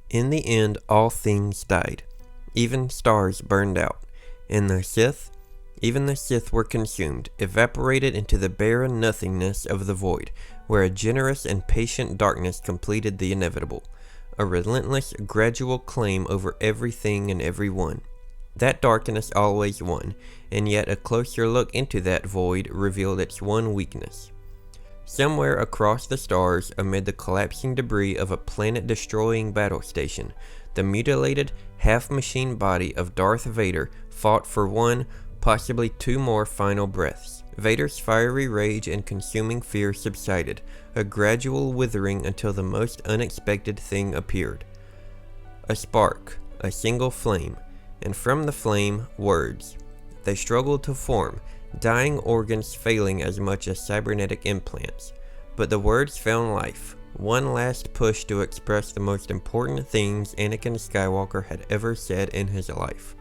In the end, all things died. Even stars burned out. And the Sith? Even the Sith were consumed, evaporated into the barren nothingness of the void, where a generous and patient darkness completed the inevitable. A relentless, gradual claim over everything and everyone. That darkness always won, and yet a closer look into that void revealed its one weakness. Somewhere across the stars, amid the collapsing debris of a planet-destroying battle station, the mutilated, half-machine body of Darth Vader fought for one, possibly two more final breaths. Vader's fiery rage and consuming fear subsided, a gradual withering until the most unexpected thing appeared. A spark, a single flame, and from the flame, words. They struggled to form, dying organs failing as much as cybernetic implants. But the words found life, one last push to express the most important things Anakin Skywalker had ever said in his life.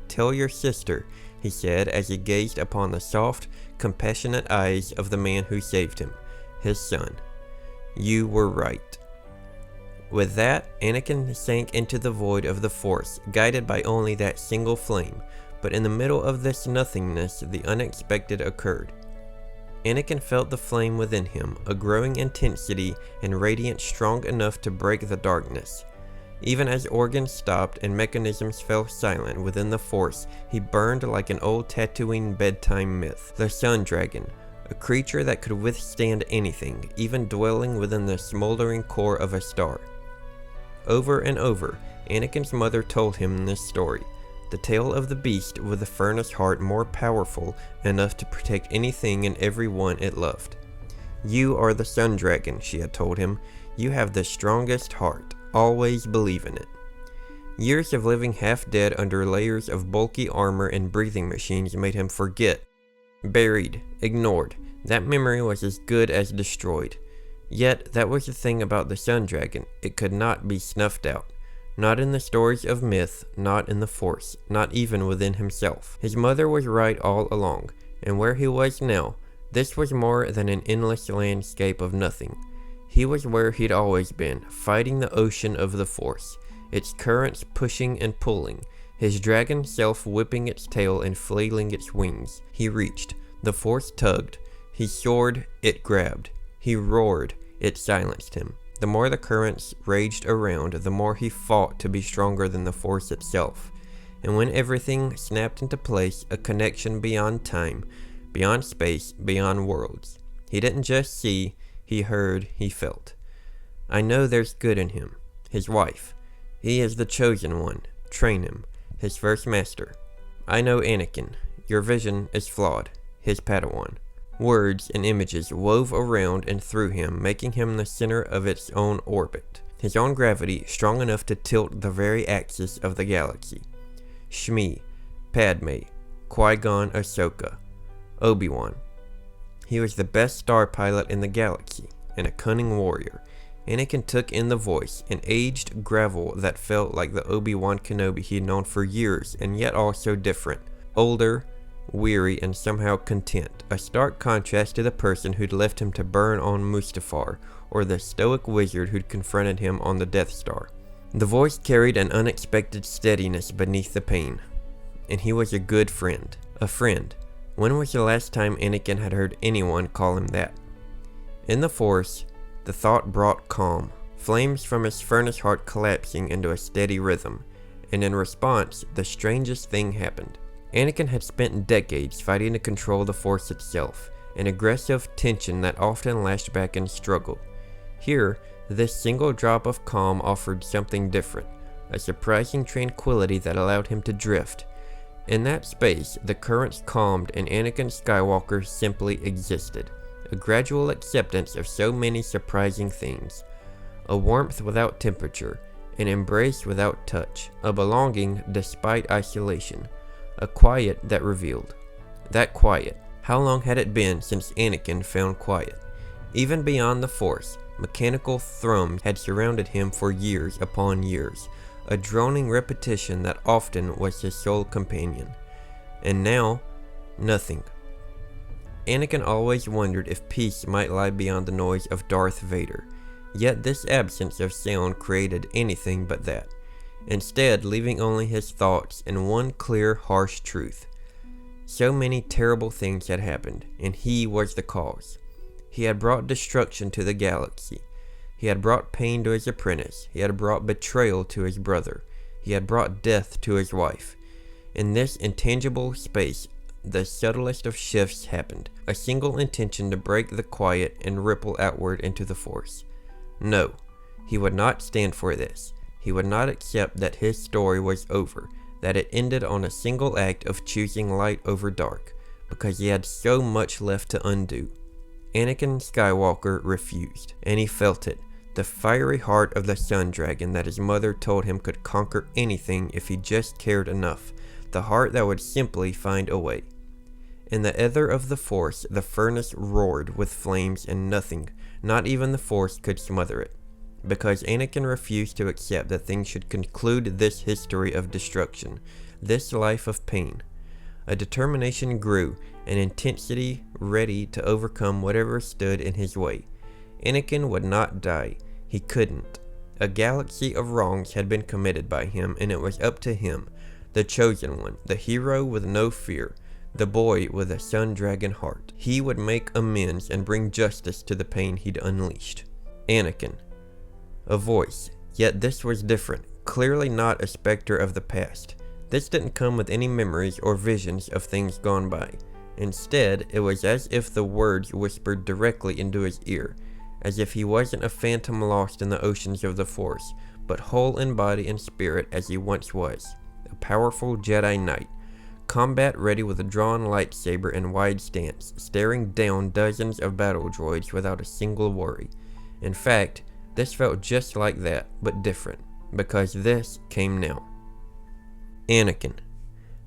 "Tell your sister," he said as he gazed upon the soft, compassionate eyes of the man who saved him, his son. "You were right." With that, Anakin sank into the void of the Force, guided by only that single flame. But in the middle of this nothingness, the unexpected occurred. Anakin felt the flame within him, a growing intensity and radiance strong enough to break the darkness. Even as organs stopped and mechanisms fell silent within the Force, he burned like an old Tatooine bedtime myth. The Sun Dragon, a creature that could withstand anything, even dwelling within the smoldering core of a star. Over and over, Anakin's mother told him this story. The tale of the beast with the furnace heart more powerful enough to protect anything and everyone it loved. "You are the Sun Dragon," she had told him. "You have the strongest heart. Always believe in it." Years of living half dead under layers of bulky armor and breathing machines made him forget. Buried, ignored, that memory was as good as destroyed. Yet, that was the thing about the Sun Dragon. It could not be snuffed out. Not in the stories of myth, not in the Force, not even within himself. His mother was right all along, and where he was now, this was more than an endless landscape of nothing. He was where he'd always been, fighting the ocean of the Force, its currents pushing and pulling, his dragon self whipping its tail and flailing its wings. He reached, the Force tugged, he soared, it grabbed, he roared, it silenced him. The more the currents raged around, the more he fought to be stronger than the Force itself. And when everything snapped into place, a connection beyond time, beyond space, beyond worlds. He didn't just see, he heard, he felt. "I know there's good in him." His wife. "He is the chosen one. Train him." His first master. "I know Anakin. Your vision is flawed." His Padawan. Words and images wove around and through him, making him the center of its own orbit. His own gravity strong enough to tilt the very axis of the galaxy. Shmi, Padme, Qui-Gon, Ahsoka, Obi-Wan. He was the best star pilot in the galaxy, and a cunning warrior. Anakin took in the voice, an aged gravel that felt like the Obi-Wan Kenobi he'd known for years, and yet also different. Older, weary, and somehow content, a stark contrast to the person who'd left him to burn on Mustafar, or the stoic wizard who'd confronted him on the Death Star. The voice carried an unexpected steadiness beneath the pain, and he was a good friend. A friend. When was the last time Anakin had heard anyone call him that? In the Force, the thought brought calm, flames from his furnace heart collapsing into a steady rhythm, and in response, the strangest thing happened. Anakin had spent decades fighting to control the Force itself, an aggressive tension that often lashed back in struggle. Here, this single drop of calm offered something different, a surprising tranquility that allowed him to drift. In that space, the currents calmed and Anakin Skywalker simply existed, a gradual acceptance of so many surprising things. A warmth without temperature, an embrace without touch, a belonging despite isolation. A quiet that revealed. That quiet. How long had it been since Anakin found quiet? Even beyond the Force, mechanical thrums had surrounded him for years upon years, a droning repetition that often was his sole companion. And now, nothing. Anakin always wondered if peace might lie beyond the noise of Darth Vader. Yet this absence of sound created anything but that, instead leaving only his thoughts and one clear, harsh truth. So many terrible things had happened, and he was the cause. He had brought destruction to the galaxy. He had brought pain to his apprentice. He had brought betrayal to his brother. He had brought death to his wife. In this intangible space, the subtlest of shifts happened, a single intention to break the quiet and ripple outward into the Force. No, he would not stand for this. He would not accept that his story was over, that it ended on a single act of choosing light over dark, because he had so much left to undo. Anakin Skywalker refused, and he felt it, the fiery heart of the Sun Dragon that his mother told him could conquer anything if he just cared enough, the heart that would simply find a way. In the ether of the Force, the furnace roared with flames, and nothing, not even the Force, could smother it. Because Anakin refused to accept that things should conclude this history of destruction, this life of pain. A determination grew, an intensity ready to overcome whatever stood in his way. Anakin would not die. He couldn't. A galaxy of wrongs had been committed by him, and it was up to him, the chosen one, the hero with no fear, the boy with a sun dragon heart. He would make amends and bring justice to the pain he'd unleashed. Anakin. A voice, yet this was different, clearly not a specter of the past. This didn't come with any memories or visions of things gone by. Instead, it was as if the words whispered directly into his ear, as if he wasn't a phantom lost in the oceans of the Force, but whole in body and spirit as he once was, a powerful Jedi Knight, combat ready with a drawn lightsaber and wide stance, staring down dozens of battle droids without a single worry. In fact, this felt just like that, but different, because this came now. Anakin.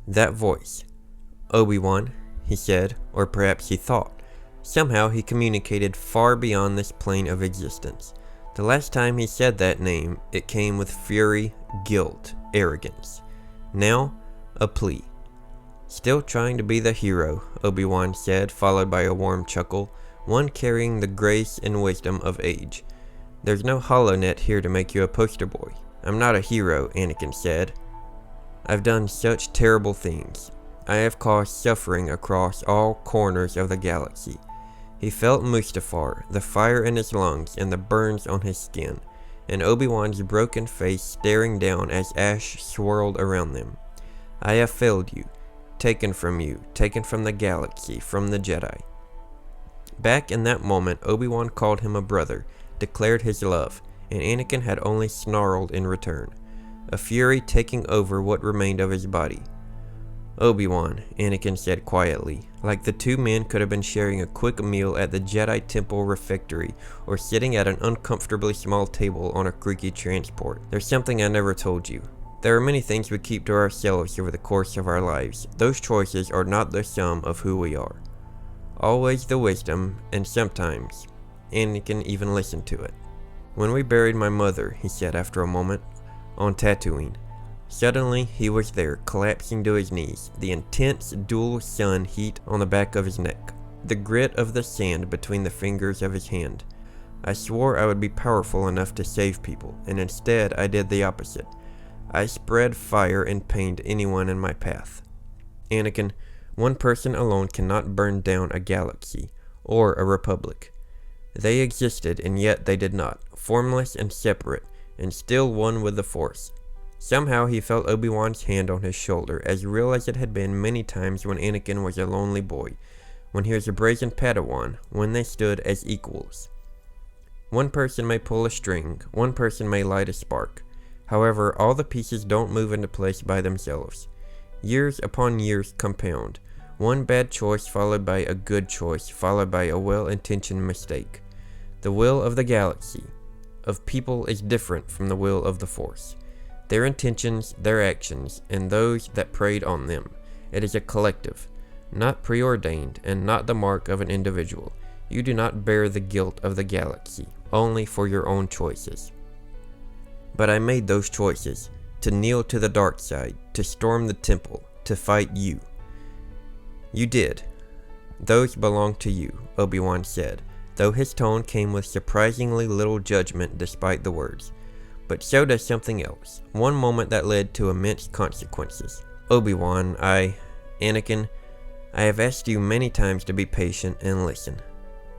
That voice. Obi-Wan, he said, or perhaps he thought. Somehow he communicated far beyond this plane of existence. The last time he said that name, it came with fury, guilt, arrogance. Now, a plea. Still trying to be the hero, Obi-Wan said, followed by a warm chuckle, one carrying the grace and wisdom of age. There's no HoloNet here to make you a poster boy. I'm not a hero, Anakin said. I've done such terrible things. I have caused suffering across all corners of the galaxy. He felt Mustafar, the fire in his lungs and the burns on his skin, and Obi-Wan's broken face staring down as ash swirled around them. I have failed you, taken from the galaxy, from the Jedi. Back in that moment, Obi-Wan called him a brother, declared his love, and Anakin had only snarled in return, a fury taking over what remained of his body. Obi-Wan, Anakin said quietly, like the two men could have been sharing a quick meal at the Jedi Temple refectory or sitting at an uncomfortably small table on a creaky transport. There's something I never told you. There are many things we keep to ourselves over the course of our lives. Those choices are not the sum of who we are. Always the wisdom, and sometimes Anakin even listened to it. When we buried my mother, he said after a moment, on Tatooine. Suddenly, he was there, collapsing to his knees, the intense dual sun heat on the back of his neck, the grit of the sand between the fingers of his hand. I swore I would be powerful enough to save people, and instead I did the opposite. I spread fire and pain to anyone in my path. Anakin, one person alone cannot burn down a galaxy, or a republic. They existed, and yet they did not, formless and separate, and still one with the Force. Somehow he felt Obi-Wan's hand on his shoulder, as real as it had been many times when Anakin was a lonely boy, when he was a brazen Padawan, when they stood as equals. One person may pull a string, one person may light a spark. However, all the pieces don't move into place by themselves. Years upon years compound, one bad choice followed by a good choice, followed by a well-intentioned mistake. The will of the galaxy, of people, is different from the will of the Force. Their intentions, their actions, and those that preyed on them. It is a collective, not preordained, and not the mark of an individual. You do not bear the guilt of the galaxy, only for your own choices. But I made those choices, to kneel to the dark side, to storm the temple, to fight you. You did. Those belong to you, Obi-Wan said, though his tone came with surprisingly little judgment despite the words. But so does something else, one moment that led to immense consequences. Obi-Wan, Anakin, I have asked you many times to be patient and listen.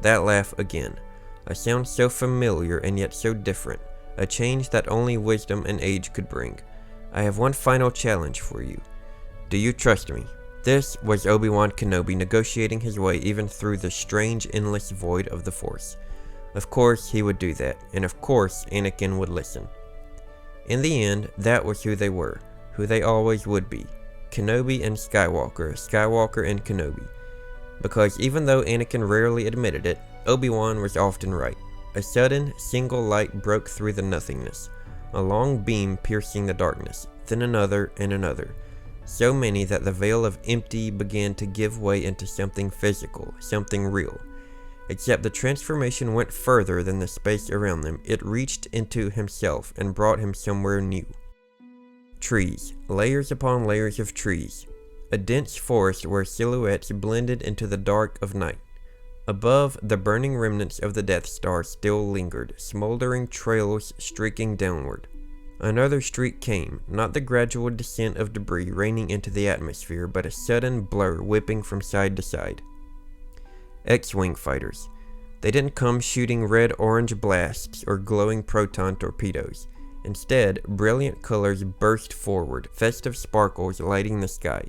That laugh again, a sound so familiar and yet so different, a change that only wisdom and age could bring. I have one final challenge for you. Do you trust me? This was Obi-Wan Kenobi negotiating his way even through the strange, endless void of the Force. Of course he would do that, and of course Anakin would listen. In the end, that was who they were, who they always would be. Kenobi and Skywalker, Skywalker and Kenobi. Because even though Anakin rarely admitted it, Obi-Wan was often right. A sudden, single light broke through the nothingness, a long beam piercing the darkness, then another and another. So many that the veil of empty began to give way into something physical, something real. Except the transformation went further than the space around them. It reached into himself and brought him somewhere new. Trees, layers upon layers of trees. A dense forest where silhouettes blended into the dark of night. Above, the burning remnants of the Death Star still lingered, smoldering trails streaking downward. Another streak came, not the gradual descent of debris raining into the atmosphere, but a sudden blur whipping from side to side. X-Wing fighters. They didn't come shooting red-orange blasts or glowing proton torpedoes. Instead, brilliant colors burst forward, festive sparkles lighting the sky.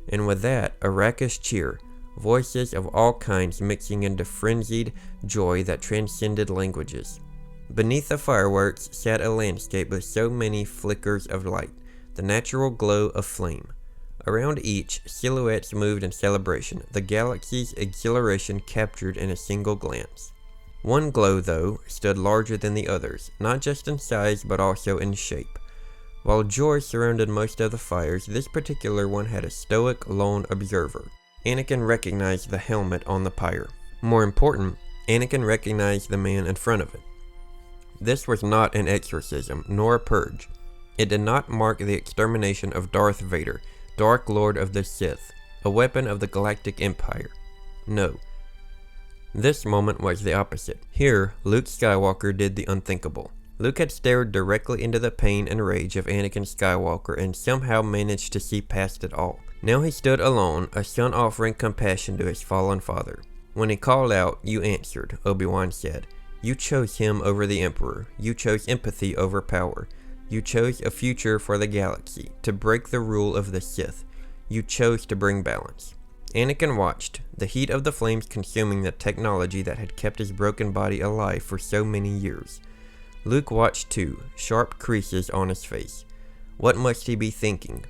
And with that, a raucous cheer, voices of all kinds mixing into frenzied joy that transcended languages. Beneath the fireworks sat a landscape with so many flickers of light, the natural glow of flame. Around each, silhouettes moved in celebration, the galaxy's exhilaration captured in a single glance. One glow, though, stood larger than the others, not just in size but also in shape. While joy surrounded most of the fires, this particular one had a stoic, lone observer. Anakin recognized the helmet on the pyre. More important, Anakin recognized the man in front of it. This was not an exorcism, nor a purge. It did not mark the extermination of Darth Vader, Dark Lord of the Sith, a weapon of the Galactic Empire. No. This moment was the opposite. Here, Luke Skywalker did the unthinkable. Luke had stared directly into the pain and rage of Anakin Skywalker and somehow managed to see past it all. Now he stood alone, a son offering compassion to his fallen father. When he called out, "You answered," Obi-Wan said. You chose him over the Emperor. You chose empathy over power. You chose a future for the galaxy, to break the rule of the Sith. You chose to bring balance. Anakin watched, the heat of the flames consuming the technology that had kept his broken body alive for so many years. Luke watched too, sharp creases on his face. What must he be thinking?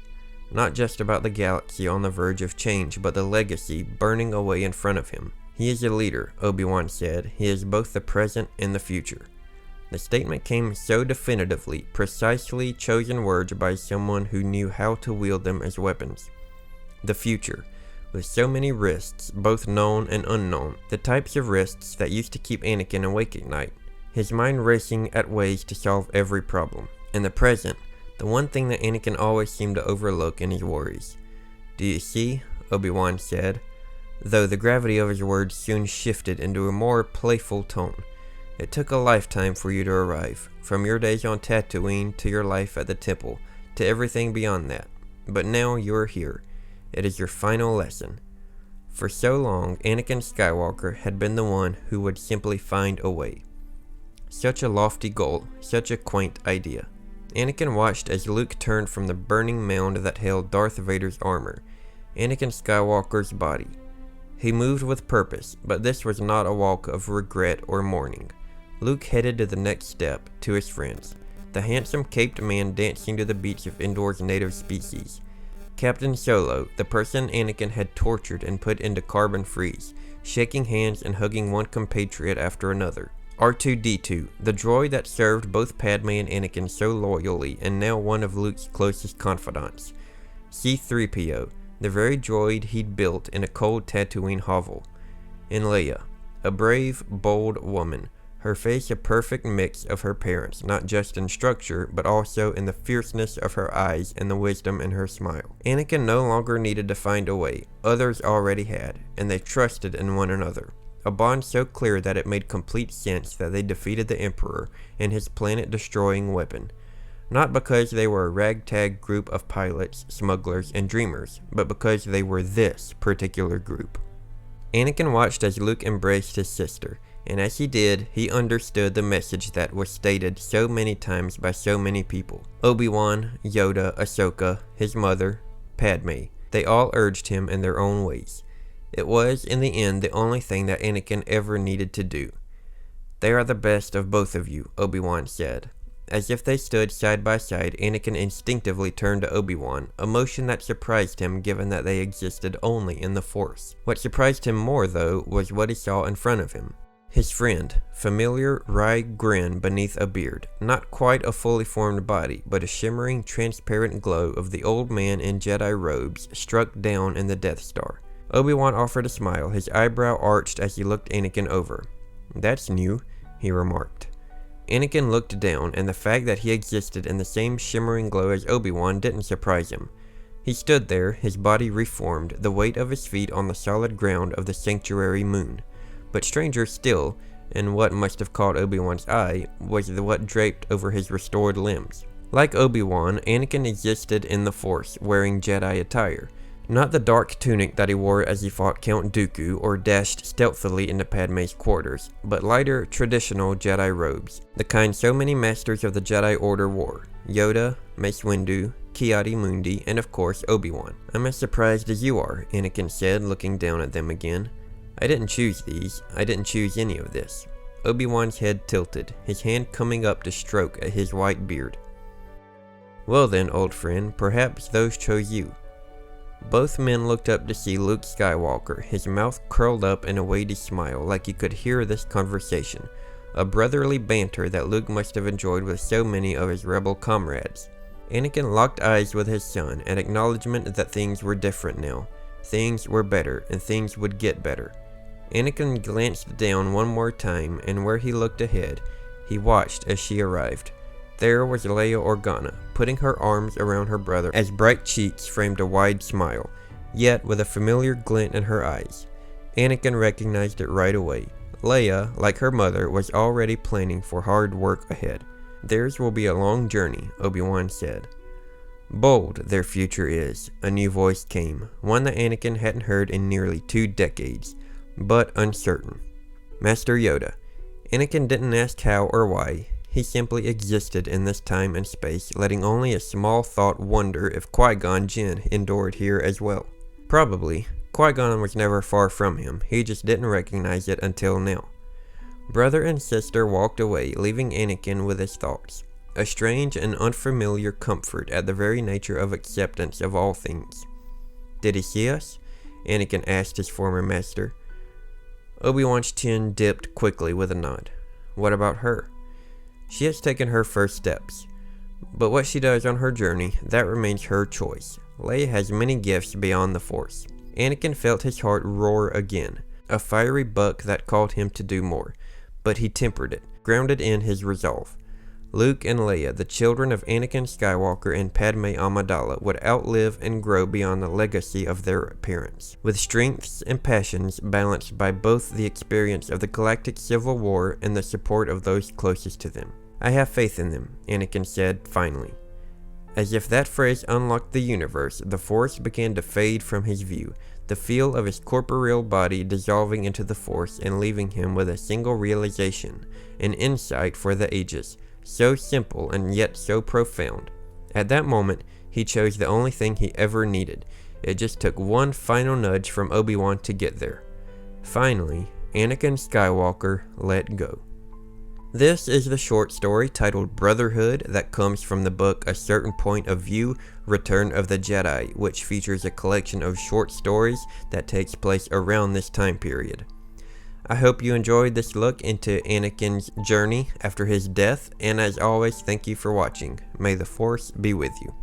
Not just about the galaxy on the verge of change, but the legacy burning away in front of him. He is a leader, Obi-Wan said. He is both the present and the future. The statement came so definitively, precisely chosen words by someone who knew how to wield them as weapons. The future, with so many risks, both known and unknown, the types of risks that used to keep Anakin awake at night, his mind racing at ways to solve every problem. And the present, the one thing that Anakin always seemed to overlook in his worries. Do you see? Obi-Wan said, though the gravity of his words soon shifted into a more playful tone. It took a lifetime for you to arrive, from your days on Tatooine to your life at the temple, to everything beyond that. But now you are here. It is your final lesson. For so long, Anakin Skywalker had been the one who would simply find a way. Such a lofty goal, such a quaint idea. Anakin watched as Luke turned from the burning mound that held Darth Vader's armor, Anakin Skywalker's body. He moved with purpose, but this was not a walk of regret or mourning. Luke headed to the next step, to his friends. The handsome caped man dancing to the beats of Endor's native species. Captain Solo, the person Anakin had tortured and put into carbon freeze, shaking hands and hugging one compatriot after another. R2-D2, the droid that served both Padme and Anakin so loyally and now one of Luke's closest confidants. C-3PO, the very droid he'd built in a cold Tatooine hovel. And Leia, a brave, bold woman, her face a perfect mix of her parents, not just in structure, but also in the fierceness of her eyes and the wisdom in her smile. Anakin no longer needed to find a way, others already had, and they trusted in one another. a bond so clear that it made complete sense that they defeated the Emperor and his planet-destroying weapon. Not because they were a ragtag group of pilots, smugglers, and dreamers, but because they were this particular group. Anakin watched as Luke embraced his sister, and as he did, he understood the message that was stated so many times by so many people. Obi-Wan, Yoda, Ahsoka, his mother, Padme, they all urged him in their own ways. It was, in the end, the only thing that Anakin ever needed to do. "They are the best of both of you," Obi-Wan said. As if they stood side by side, Anakin instinctively turned to Obi-Wan, a motion that surprised him given that they existed only in the Force. What surprised him more, though, was what he saw in front of him. His friend, familiar wry grin beneath a beard, not quite a fully formed body, but a shimmering, transparent glow of the old man in Jedi robes struck down in the Death Star. Obi-Wan offered a smile, his eyebrow arched as he looked Anakin over. "That's new," he remarked. Anakin looked down, and the fact that he existed in the same shimmering glow as Obi-Wan didn't surprise him. He stood there, his body reformed, the weight of his feet on the solid ground of the sanctuary moon. But stranger still, and what must have caught Obi-Wan's eye, was what draped over his restored limbs. Like Obi-Wan, Anakin existed in the Force, wearing Jedi attire. Not the dark tunic that he wore as he fought Count Dooku or dashed stealthily into Padme's quarters, but lighter, traditional Jedi robes, the kind so many masters of the Jedi Order wore. Yoda, Mace Windu, Ki-Adi-Mundi, and of course Obi-Wan. "I'm as surprised as you are," Anakin said, looking down at them again. "I didn't choose these. I didn't choose any of this." Obi-Wan's head tilted, his hand coming up to stroke at his white beard. "Well then, old friend, perhaps those chose you." Both men looked up to see Luke Skywalker, his mouth curled up in a weighty smile like he could hear this conversation, a brotherly banter that Luke must have enjoyed with so many of his rebel comrades. Anakin locked eyes with his son, an acknowledgement that things were different now. Things were better, and things would get better. Anakin glanced down one more time, and where he looked ahead, he watched as she arrived. There was Leia Organa, putting her arms around her brother as bright cheeks framed a wide smile, yet with a familiar glint in her eyes. Anakin recognized it right away. Leia, like her mother, was already planning for hard work ahead. "Theirs will be a long journey," Obi-Wan said. "Bold their future is," a new voice came, one that Anakin hadn't heard in nearly 2 decades, but uncertain. "Master Yoda." Anakin didn't ask how or why. He simply existed in this time and space, letting only a small thought wonder if Qui-Gon Jinn endured here as well. Probably. Qui-Gon was never far from him, he just didn't recognize it until now. Brother and sister walked away, leaving Anakin with his thoughts. A strange and unfamiliar comfort at the very nature of acceptance of all things. "Did he see us?" Anakin asked his former master. Obi-Wan's chin dipped quickly with a nod. "What about her?" "She has taken her first steps. But what she does on her journey, that remains her choice. Leia has many gifts beyond the Force." Anakin felt his heart roar again, a fiery buck that called him to do more, but he tempered it, grounded in his resolve. Luke and Leia, the children of Anakin Skywalker and Padme Amidala, would outlive and grow beyond the legacy of their parents, with strengths and passions balanced by both the experience of the galactic civil war and the support of those closest to them. "I have faith in them," Anakin said finally. As if that phrase unlocked the universe, the Force began to fade from his view, the feel of his corporeal body dissolving into the Force and leaving him with a single realization, an insight for the ages, so simple and yet so profound. At that moment, he chose the only thing he ever needed. It just took one final nudge from Obi-Wan to get there. Finally, Anakin Skywalker let go. This is the short story titled Brotherhood that comes from the book A Certain Point of View, Return of the Jedi, which features a collection of short stories that takes place around this time period. I hope you enjoyed this look into Anakin's journey after his death, and as always, thank you for watching. May the Force be with you.